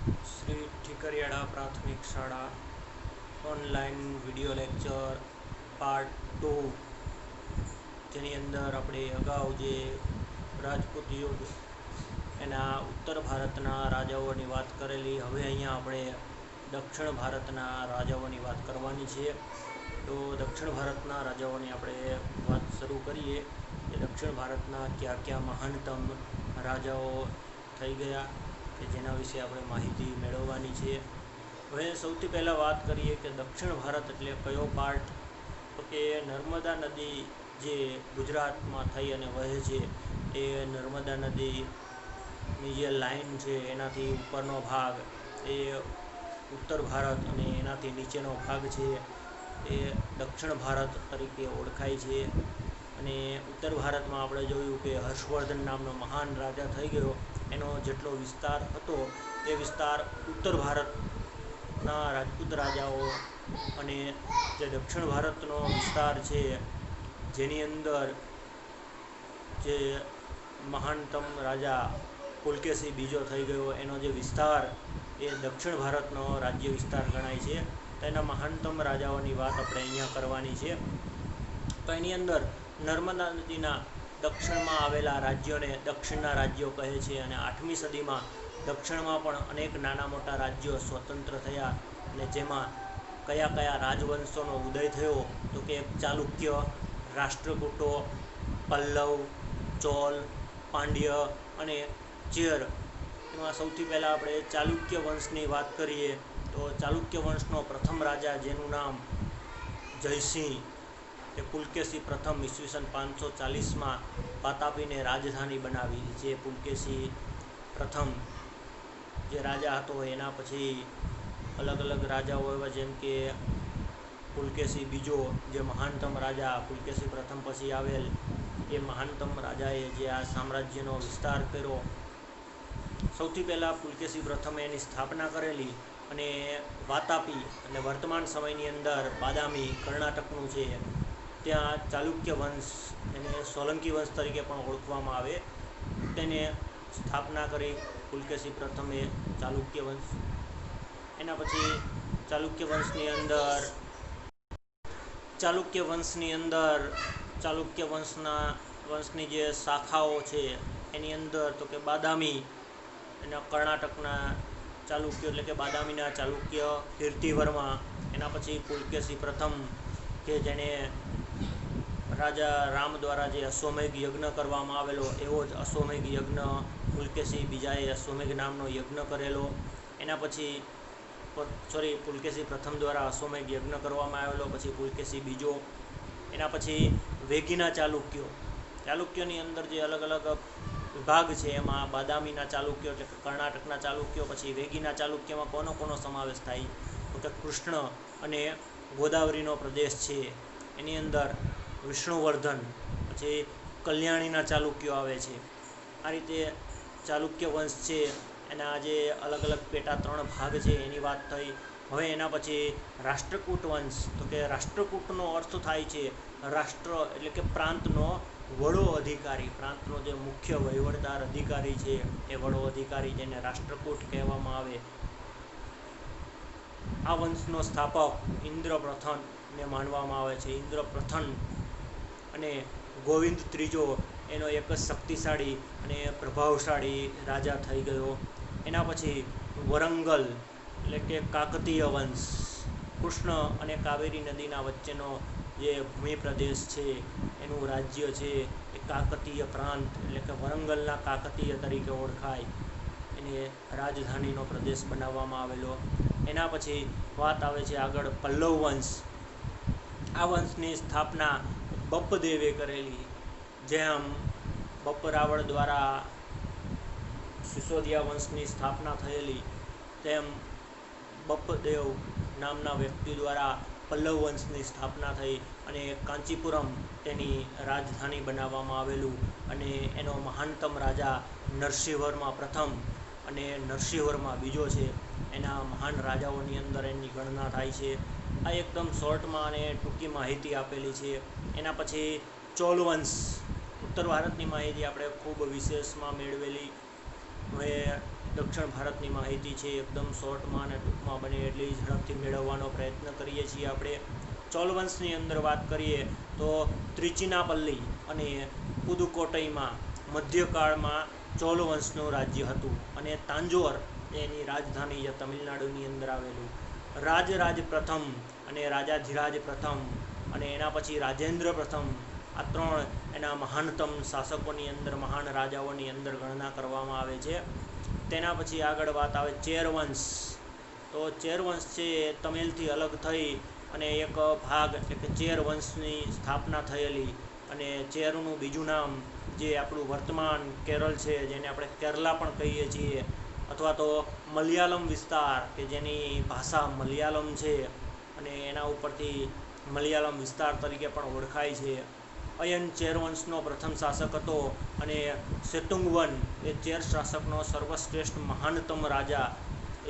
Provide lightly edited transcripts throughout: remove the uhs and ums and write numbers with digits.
શ્રી ઠીકરિયાળા પ્રાથમિક શાળા online video lecture part 2, જેની અંદર આપણે અગાઉ જે રાજપૂત યુગ એના ઉત્તર ભારતના રાજાઓની વાત કરેલી. હવે અહીંયા આપણે દક્ષિણ ભારતના રાજાઓની વાત કરવાની છે. તો દક્ષિણ ભારતના રાજાઓની આપણે વાત શરૂ કરીએ કે દક્ષિણ ભારતના કયા કયા મહાનતમ રાજાઓ થઈ ગયા કે જેના વિશે આપણે માહિતી મેળવવાની છે. હવે સૌથી પહેલાં વાત કરીએ કે દક્ષિણ ભારત એટલે કયો પાર્ટ, તો કે નર્મદા નદી જે ગુજરાતમાં થઈ અને વહે છે એ નર્મદા નદીની જે લાઈન છે એનાથી ઉપરનો ભાગ એ ઉત્તર ભારત અને એનાથી નીચેનો ભાગ છે એ દક્ષિણ ભારત તરીકે ઓળખાય છે. અને ઉત્તર ભારતમાં આપણે જોયું કે હર્ષવર્ધન નામનો મહાન રાજા થઈ ગયો. એનો જેટલો વિસ્તાર હતો એ વિસ્તાર ઉત્તર ભારતના રાજપૂત રાજાઓ અને જે દક્ષિણ ભારતનો વિસ્તાર છે જેની અંદર જે મહાનતમ રાજા પુલકેશી બીજો થઈ ગયો એનો જે વિસ્તાર એ દક્ષિણ ભારતનો રાજ્ય વિસ્તાર ગણાય છે. તો એના મહાનતમ રાજાઓની વાત આપણે અહીંયા કરવાની છે. તો એની અંદર નર્મદા નદીના દક્ષિણમાં આવેલા રાજ્યોને દક્ષિણના રાજ્યો કહે છે. અને 8મી સદીમાં દક્ષિણમાં પણ અનેક નાના મોટા રાજ્યો સ્વતંત્ર થયા. અને જેમાં કયા કયા રાજવંશોનો ઉદય થયો, તો કે ચાલુક્ય, રાષ્ટ્રકૂટો, પલ્લવ, ચોલ, પાંડ્ય અને ચેર. એમાં સૌથી પહેલાં આપણે ચાલુક્ય વંશની વાત કરીએ તો ચાલુક્ય વંશનો પ્રથમ રાજા જેનું નામ જયસિંહ એ પુલકેશી પ્રથમ ઈસવીસન 540માં વાતાપીને રાજધાની બનાવી. જે પુલકેશી પ્રથમ જે રાજા હતો એના પછી અલગ અલગ રાજાઓ એવા જેમ કે પુલકેશી બીજો જે મહાનતમ રાજા પુલકેશી પ્રથમ પછી આવેલ એ મહાનતમ રાજાએ જે આ સામ્રાજ્યનો વિસ્તાર કર્યો. સૌથી પહેલાં પુલકેશી પ્રથમે એની સ્થાપના કરેલી અને વાતાપી એટલે વર્તમાન સમયની અંદર બાદામી કર્ણાટકનું છે ત્યાં ચાલુક્ય વંશ એને સોલંકી વંશ તરીકે પણ ઓળખવામાં આવે તેને સ્થાપના કરી પુલકેશી પ્રથમે ચાલુક્ય વંશ. એના પછી ચાલુક્ય વંશની અંદર ચાલુક્ય વંશની જે શાખાઓ છે એની અંદર તો કે બાદામી એના કર્ણાટકના ચાલુક્ય એટલે કે બાદામીના ચાલુક્ય કીર્તિવર્મા. એના પછી પુલકેશી પ્રથમ કે જેણે રાજા રામ દ્વારા જે અશ્વમેઘ યજ્ઞ કરવામાં આવેલો એવો જ અશ્વમેઘ યજ્ઞ પુલકેશી બીજાએ અશ્વમેઘ નામનો યજ્ઞ કરેલો. એના પછી પુલકેશી પ્રથમ દ્વારા અશ્વમેઘ યજ્ઞ કરવામાં આવેલો, પછી પુલકેશી બીજો. એના પછી વેગીના ચાલુક્યોની અંદર જે અલગ અલગ વિભાગ છે એમાં બાદામીના ચાલુક્યો એટલે કે કર્ણાટકના ચાલુક્યો, પછી વેગીના ચાલુક્યમાં કોનો સમાવેશ થાય તો કે કૃષ્ણ અને ગોદાવરીનો પ્રદેશ છે એની અંદર વિષ્ણુવર્ધન, પછી કલ્યાણીના ચાલુક્યો આવે છે. આ રીતે ચાલુક્ય વંશ છે એના જે અલગ અલગ પેટા 3 ભાગ છે એની વાત થઈ. હવે એના પછી રાષ્ટ્રકૂટ વંશ, તો કે રાષ્ટ્રકૂટનો અર્થ થાય છે રાષ્ટ્ર એટલે કે પ્રાંતનો વડો અધિકારી, પ્રાંતનો જે મુખ્ય વહીવટદાર અધિકારી છે એ વડો અધિકારી જેને રાષ્ટ્રકૂટ કહેવામાં આવે. આ વંશનો સ્થાપક ઇન્દ્રપ્રથને માનવામાં આવે છે. ઇન્દ્રપ્રથન અને ગોવિંદ ત્રીજો એનો એક જ શક્તિશાળી અને પ્રભાવશાળી રાજા થઈ ગયો. એના પછી વરંગલ એટલે કે કાકતીય વંશ, કૃષ્ણ અને કાવેરી નદીના વચ્ચેનો જે ભૂમિ પ્રદેશ છે એનું રાજ્ય છે એ કાકતીય પ્રાંત એટલે કે વરંગલના કાકતીય તરીકે ઓળખાય. એને રાજધાનીનો પ્રદેશ બનાવવામાં આવેલો. એના પછી વાત આવે છે આગળ પલ્લવ વંશ. આ વંશની સ્થાપના બપ્પદેવે કરેલી. જેમ બપ્પ રાવળ દ્વારા સિસોદિયા વંશની સ્થાપના થયેલી તેમ બપ્પદેવ નામના વ્યક્તિ દ્વારા પલ્લવ વંશની સ્થાપના થઈ અને કાંચીપુરમ તેની રાજધાની બનાવવામાં આવેલું. અને એનો મહાનતમ રાજા નરસિંહવર્મા પ્રથમ અને નરસિંહવર્મા બીજો છે એના મહાન રાજાઓની અંદર એની ગણના થાય છે. આ એકદમ શોર્ટમાં અને ટૂંકી માહિતી આપેલી છે. એના પછી ચોલ વંશ, ઉત્તર ભારતની માહિતી આપણે ખૂબ વિશેષમાં મેળવેલી. હવે દક્ષિણ ભારતની માહિતી છે એકદમ શોર્ટમાં અને ટૂંકમાં બને એટલી ઝડપથી મેળવવાનો પ્રયત્ન કરીએ છીએ આપણે. ચોલ વંશની અંદર વાત કરીએ તો ત્રિચિનાપલ્લી અને પુદુકોટઈમાં મધ્યકાળમાં ચોલ વંશનું રાજ્ય હતું અને તાંજોર એની રાજધાની જે તમિલનાડુની અંદર આવેલું. રાજરાજ પ્રથમ અને રાજાધિરાજ પ્રથમ અને એના પછી રાજેન્દ્ર પ્રથમ, આ ત્રણ એના મહાનતમ શાસકોની અંદર, મહાન રાજાઓની અંદર ગણના કરવામાં આવે છે. તેના પછી આગળ વાત આવે ચેર વંશ. તો ચેર વંશ છે એ તમિલથી અલગ થઈ અને એક ભાગ એટલે કે ચેર વંશની સ્થાપના થયેલી. અને ચેરનું બીજું નામ જે આપણું વર્તમાન કેરળ છે, જેને આપણે કેરલા પણ કહીએ છીએ, અથવા તો મલયાલમ વિસ્તાર કે જેની ભાષા મલયાલમ છે અને એના ઉપરથી મલયાલમ વિસ્તાર તરીકે પણ ઓળખાય છે. અયન ચેર વંશનો પ્રથમ શાસક હતો અને સેતુંગવન એ ચેર શાસકનો સર્વશ્રેષ્ઠ મહાનતમ રાજા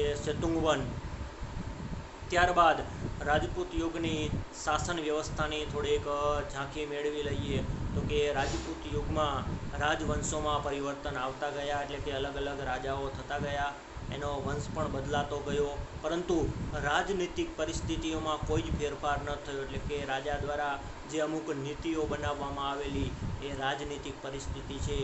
એ સેતુંગવન. ત્યારબાદ રાજપૂત યુગની શાસન વ્યવસ્થાની થોડીક ઝાંખી મેળવી લઈએ તો કે રાજપૂત યુગમાં રાજવંશોમાં પરિવર્તન આવતા ગયા, એટલે કે અલગ અલગ રાજાઓ થતા ગયા, એનો વંશ પણ બદલાતો ગયો, પરંતુ રાજનીતિક પરિસ્થિતિઓમાં કોઈ જ ફેરફાર ન થયો. એટલે કે રાજા દ્વારા જે અમુક નીતિઓ બનાવવામાં આવેલી એ રાજનીતિક પરિસ્થિતિ છે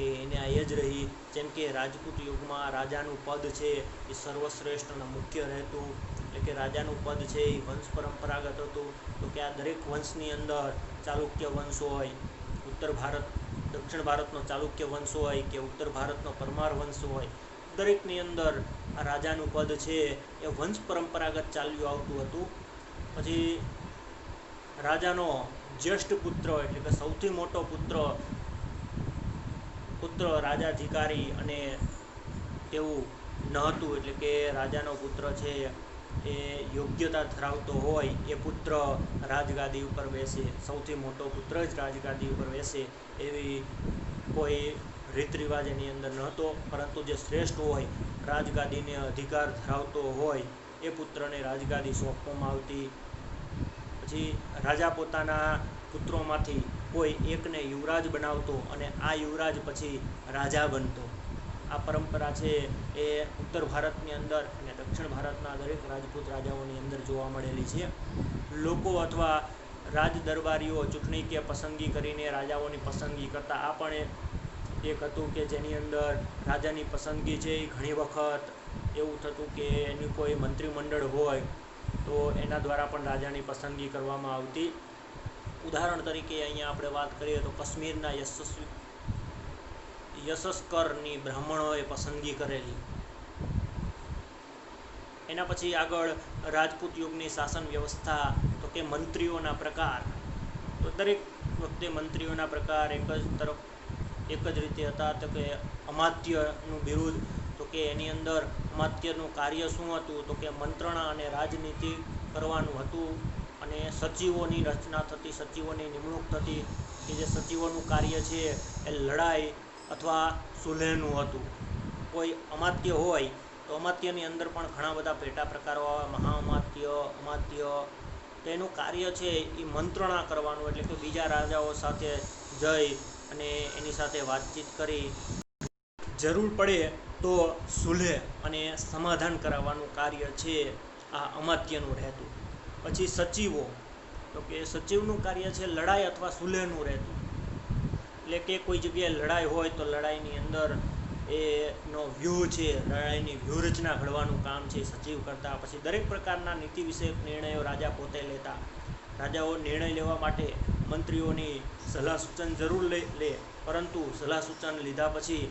એ એને એ જ રહી. જેમ કે રાજપૂત યુગમાં રાજાનું પદ છે એ સર્વશ્રેષ્ઠ અને મુખ્ય રહેતું. એટલે કે રાજાનું પદ છે એ વંશ પરંપરાગત હતું. તો કે આ દરેક વંશની અંદર ચાલુક્ય વંશ હોય, ઉત્તર ભારત દક્ષિણ ભારતનો ચાલુક્ય વંશ હોય કે ઉત્તર ભારતનો પરમાર વંશ હોય, દરેકની અંદર આ રાજાનું પદ છે એ વંશ પરંપરાગત ચાલ્યું આવતું હતું. પછી રાજાનો જ્યેષ્ઠ પુત્ર એટલે કે સૌથી મોટો પુત્ર રાજાધિકારી અને એવું ન હતું. એટલે કે રાજાનો પુત્ર છે એ યોગ્યતા ધરાવતો હોય એ પુત્ર રાજગાદી ઉપર બેસે, સૌથી મોટો પુત્ર જ રાજગાદી ઉપર બેસે એવી કોઈ રીત રિવાજ એની અંદર નહોતો. પરંતુ જે શ્રેષ્ઠ હોય, રાજગાદીને અધિકાર ધરાવતો હોય, એ પુત્રને રાજગાદી સોંપવામાં આવતી. પછી રાજા પોતાના પુત્રોમાંથી કોઈ એકને યુવરાજ બનાવતો અને આ યુવરાજ પછી રાજા બનતો. આ પરંપરા છે એ ઉત્તર ભારતની અંદર અને દક્ષિણ ભારતના દરેક રાજપૂત રાજાઓની અંદર જોવા મળેલી છે. લોકો અથવા રાજ દરબારીઓ ચૂંટણી કે પસંદગી કરીને રાજાઓની પસંદગી કરતા. આ પણ એક હતું કે જેની અંદર રાજાની પસંદગી છે એ ઘણી વખત એવું થતું કે એનું કોઈ મંત્રીમંડળ હોય તો એના દ્વારા પણ રાજાની પસંદગી કરવામાં આવતી. ઉદાહરણ તરીકે અહીંયા આપણે વાત કરીએ તો કાશ્મીરના યશસ્કરની બ્રાહ્મણોએ પસંદગી કરેલી. એના પછી આગળ રાજપૂત યુગની શાસન વ્યવસ્થા તો કે મંત્રીઓના પ્રકાર. તો દરેક વખતે મંત્રીઓના પ્રકાર એક જ રીતે હતા. તો કે અમાત્યનું બિરુદ, તો કે એની અંદર અમાત્યનું કાર્ય શું હતું તો કે મંત્રણા અને રાજનીતિ કરવાનું હતું. અને સચિવોની રચના થતી, સચિવોની નિમણૂક થતી કે જે સચિવોનું કાર્ય છે એ લડાઈ અથવા સુલેહનું હતું. કોઈ અમાત્ય હોય તો અમાત્યની અંદર પણ ઘણા બધા પેટા પ્રકારો આવે, મહાઅમાત્ય, અમાત્ય. તેનું કાર્ય છે એ મંત્રણા કરવાનું, એટલે કે બીજા રાજાઓ સાથે જઈ અને એની સાથે વાતચીત કરી જરૂર પડે તો સુલેહ અને સમાધાન કરાવવાનું કાર્ય છે આ અમાત્યનું રહેતું. પછી સચિવો, તો કે સચિવનું કાર્ય છે લડાઈ અથવા સુલેહનું રહેતું. એટલે કે કોઈ જગ્યાએ લડાઈ હોય તો લડાઈની અંદર એનો વ્યૂહ છે, લડાઈની વ્યૂહરચના ઘડવાનું કામ છે સચિવ કરતા. પછી દરેક પ્રકારના નીતિ વિષયક નિર્ણયો રાજા પોતે લેતા. રાજાઓ નિર્ણય લેવા માટે મંત્રીઓની સલાહ સૂચન જરૂર લે, પરંતુ સલાહ સૂચન લીધા પછી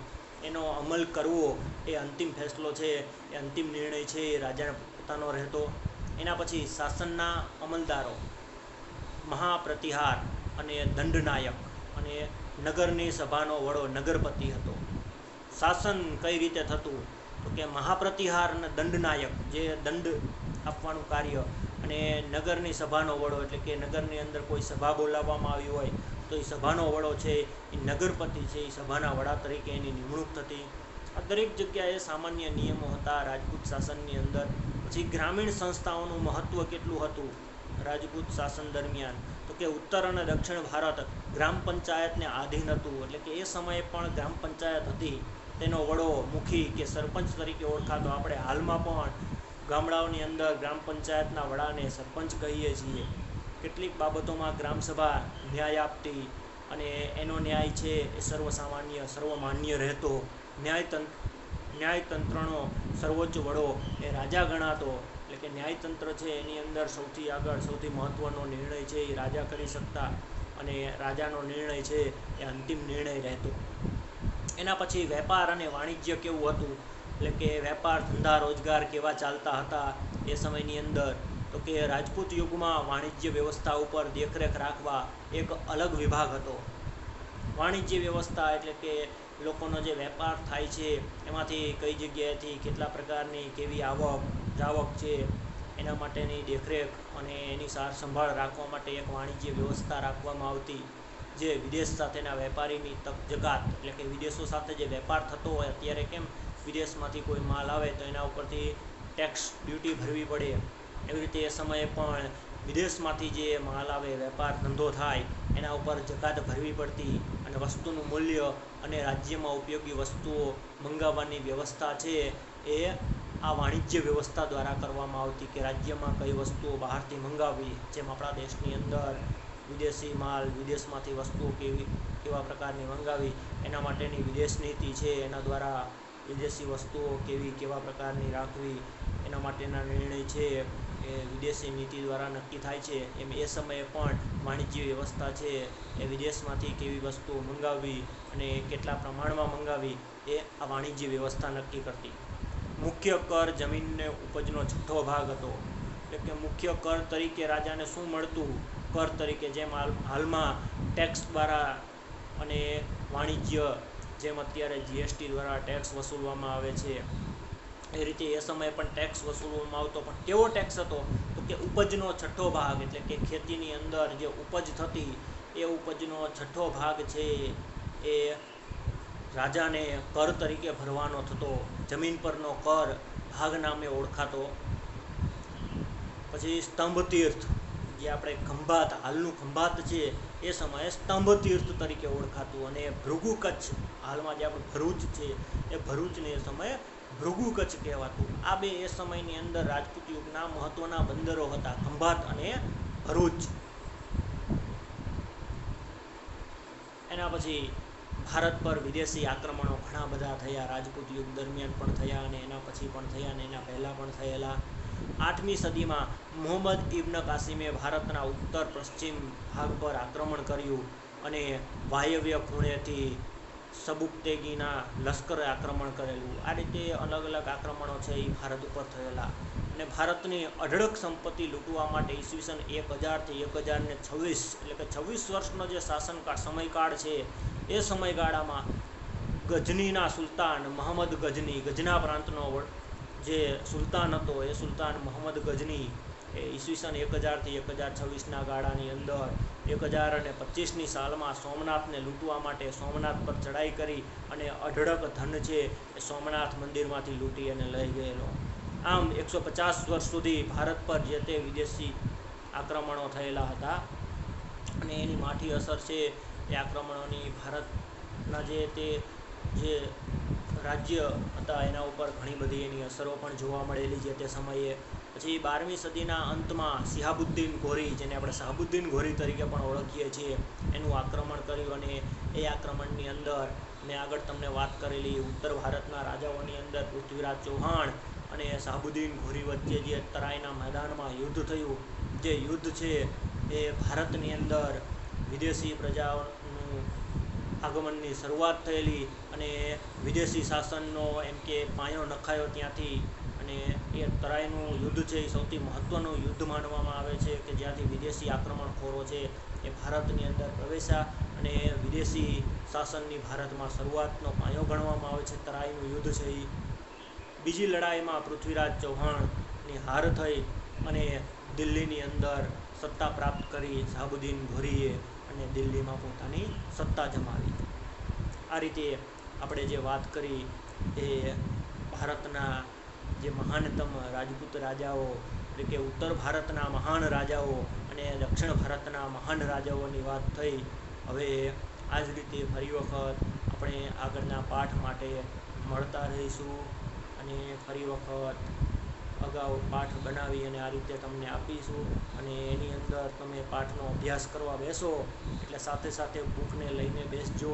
એનો અમલ કરવો એ અંતિમ ફેસલો છે, એ અંતિમ નિર્ણય છે એ રાજાને પોતાનો રહેતો. એના પછી શાસનના અમલદારો, મહાપ્રતિહાર અને દંડનાયક અને નગરની સભાનો વડો નગરપતિ હતો. શાસન કઈ રીતે થતું તો કે મહાપ્રતિહાર અને દંડનાયક જે દંડ આપવાનું કાર્ય, અને નગરની સભાનો વડો એટલે કે નગરની અંદર કોઈ સભા બોલાવવામાં આવી હોય તો એ સભાનો વડો છે એ નગરપતિ છે, એ સભાના વડા તરીકે એની નિમણૂક થતી. આ દરેક જગ્યાએ સામાન્ય નિયમો હતા રાજપૂત શાસનની અંદર. પછી ગ્રામીણ સંસ્થાઓનું મહત્ત્વ કેટલું હતું રાજપૂત શાસન દરમિયાન તો કે ઉત્તર અને દક્ષિણ ભારત ગ્રામ પંચાયતને આધીન હતું. એટલે કે એ સમયે પણ ગ્રામ પંચાયત હતી તેનો વડો મુખી કે સરપંચ તરીકે ઓળખાતો. આપણે હાલમાં પણ ગામડાઓની અંદર ગ્રામ પંચાયતના વડાને સરપંચ કહીએ છીએ. કેટલીક બાબતોમાં ગ્રામસભા ન્યાય આપતી અને એનો ન્યાય છે એ સર્વમાન્ય રહેતો. ન્યાયતંત્રનો સર્વોચ્ચ વડો એ રાજા ગણાતો. એટલે કે ન્યાયતંત્ર છે એની અંદર સૌથી આગળ સૌથી મહત્ત્વનો નિર્ણય છે એ રાજા કરી શકતા અને રાજાનો નિર્ણય છે એ અંતિમ નિર્ણય રહેતો. એના પછી વેપાર અને વાણિજ્ય કેવું હતું, એટલે કે વેપાર ધંધા રોજગાર કેવા ચાલતા હતા એ સમયની અંદર, તો કે રાજપૂત યુગમાં વાણિજ્ય વ્યવસ્થા ઉપર દેખરેખ રાખવા એક અલગ વિભાગ હતો. વાણિજ્ય વ્યવસ્થા એટલે કે લોકોનો જે વેપાર થાય છે એમાંથી કઈ જગ્યાએથી કેટલા પ્રકારની કેવી આવક જાવક છે એના માટેની દેખરેખ અને એની સાર સંભાળ રાખવા માટે એક વાણિજ્ય વ્યવસ્થા રાખવામાં આવતી. જે વિદેશ સાથેના વેપારીની તક જકાત એટલે કે વિદેશો સાથે જે વેપાર થતો હોય, અત્યારે કેમ વિદેશમાંથી કોઈ માલ આવે તો એના ઉપરથી ટેક્સ ડ્યુટી ભરવી પડે, એવી રીતે એ સમયે પણ વિદેશમાંથી જે માલ આવે વેપાર ધંધો થાય એના ઉપર જકાત ભરવી પડતી અને વસ્તુનું મૂલ્ય અને રાજ્યમાં ઉપયોગી વસ્તુઓ મંગાવવાની વ્યવસ્થા છે એ આ વાણિજ્ય વ્યવસ્થા દ્વારા કરવામાં આવતી કે રાજ્યમાં કઈ વસ્તુઓ બહારથી મંગાવવી. જેમ આપણા દેશની અંદર વિદેશી માલ વિદેશમાંથી વસ્તુઓ કેવા પ્રકારની મંગાવી એના માટેની વિદેશ નીતિ છે, એના દ્વારા વિદેશી વસ્તુઓ કેવા પ્રકારની રાખવી એના માટેના નિર્ણય છે એ વિદેશી નીતિ દ્વારા નક્કી થાય છે. એમ એ સમયે પણ વાણિજ્ય વ્યવસ્થા છે એ વિદેશમાંથી કેવી વસ્તુઓ મંગાવવી અને કેટલા પ્રમાણમાં મંગાવવી એ આ વાણિજ્ય વ્યવસ્થા નક્કી કરતી. મુખ્ય કર જમીનને ઉપજનો છઠ્ઠો ભાગ હતો. એટલે કે મુખ્ય કર તરીકે રાજાને શું મળતું, કર તરીકે જેમ હાલમાં ટેક્સ દ્વારા અને વાણિજ્ય જેમ અત્યારે જીએસટી દ્વારા ટેક્સ વસૂલવામાં આવે છે એ રીતે એ સમયે પણ ટેક્સ વસૂલવામાં આવતો. પણ કેવો ટેક્સ હતો તો કે ઉપજનો છઠ્ઠો ભાગ, એટલે કે ખેતીની અંદર જે ઉપજ થતી એ ઉપજનો છઠ્ઠો ભાગ છે એ રાજાને કર તરીકે ભરવાનો થતો. જમીન પરનો કર ભાગ નામે ઓળખાતો. પછી સ્તંભ તીર્થ, જે આપણે ખંભાત હાલનું ખંભાત છે એ સમયે સ્તંભ તીર્થ તરીકે ઓળખાતું. અને ભૃગુ કચ્છ હાલમાં જે આપણું ભરૂચ છે એ ભરૂચને એ સમયે ભૃગુ કચ્છ કહેવાતું. આ બે એ સમયની અંદર રાજપૂત યુગના મહત્ત્વના બંદરો હતા, ખંભાત અને ભરૂચ. એના પછી ભારત પર વિદેશી આક્રમણો ઘણા બધા થયા. રાજપૂત યુગ દરમિયાન પણ થયા અને એના પછી પણ થયા અને એના પહેલાં પણ થયેલા. 8મી સદીમાં મુહમ્મદ ઇબ્ન કાસિમે ભારતના ઉત્તર પશ્ચિમ ભાગ પર આક્રમણ કર્યું અને વાયવ્ય ખૂણેથી સબુકતેગીના લશ્કરે આક્રમણ કરેલું. આ રીતે અલગ અલગ આક્રમણો છે એ ભારત ઉપર થયેલા. અને ભારતની અઢળક સંપત્તિ લૂંટવા માટે ઈસવીસન 1000થી 1026 એટલે કે 26 વર્ષનો જે સમયકાળ છે એ સમયગાળામાં ગઝનીના સુલતાન મહમ્મદ ગઝની, ગઝના પ્રાંતનો જે સુલતાન હતો એ સુલતાન મહમ્મદ ગઝની એ ઈસવીસન 1000થી 1026ના ગાળાની અંદર 1025ની સાલમાં સોમનાથને લૂંટવા માટે સોમનાથ પર ચડાઈ કરી અને અઢળક ધન છે એ સોમનાથ મંદિરમાંથી લૂંટી અને લઈ ગયેલો. આમ 150 વર્ષ સુધી ભારત પર જે તે વિદેશી આક્રમણો થયેલા હતા અને એની માઠી અસર છે એ આક્રમણોની ભારતના જે રાજ્ય હતા એના ઉપર ઘણી બધી એની અસરો પણ જોવા મળેલી છે તે સમયે. પછી 12મી સદીના અંતમાં શિહાબુદ્દીન ઘોરી, જેને આપણે શાહબુદ્દીન ઘોરી તરીકે પણ ઓળખીએ છીએ, એનું આક્રમણ કર્યું અને એ આક્રમણની અંદર મેં આગળ તમને વાત કરેલી ઉત્તર ભારતના રાજાઓની અંદર પૃથ્વીરાજ ચૌહાણ અને શાહબુદ્દીન ઘોરી વચ્ચે જે તરાઈના મેદાનમાં યુદ્ધ થયું. જે યુદ્ધ છે એ ભારતની અંદર વિદેશી પ્રજાઓનું આગમનની શરૂઆત થયેલી અને વિદેશી શાસનનો એમ કે પાયો નખાયો ત્યાંથી. અને એ તરાઈનું યુદ્ધ છે એ સૌથી મહત્ત્વનું યુદ્ધ માનવામાં આવે છે કે જ્યાંથી વિદેશી આક્રમણખોરો છે એ ભારતની અંદર પ્રવેશ્યા અને વિદેશી શાસનની ભારતમાં શરૂઆતનો પાયો ગણવામાં આવે છે તરાઈનું યુદ્ધ છે એ. બીજી લડાઈમાં પૃથ્વીરાજ ચૌહાણની હાર થઈ અને દિલ્હીની અંદર સત્તા પ્રાપ્ત કરી શાહબુદ્દીન ઘોરીએ અને દિલ્હીમાં પોતાની સત્તા જમાવી. આ રીતે આપણે જે વાત કરી એ ભારતના જે મહાનતમ રાજપૂત રાજાઓ એટલે કે ઉત્તર ભારતના મહાન રાજાઓ અને દક્ષિણ ભારતના મહાન રાજાઓની વાત થઈ. હવે આ જ રીતે ફરી વખત આપણે આગળના પાઠ માટે મળતા રહીશું અને ફરી વખત અગાઉ પાઠ બનાવી અને આ રીતે તમને આપીશું. અને એની અંદર તમે પાઠનો અભ્યાસ કરવા બેસો એટલે સાથે સાથે બુકને લઈને બેસજો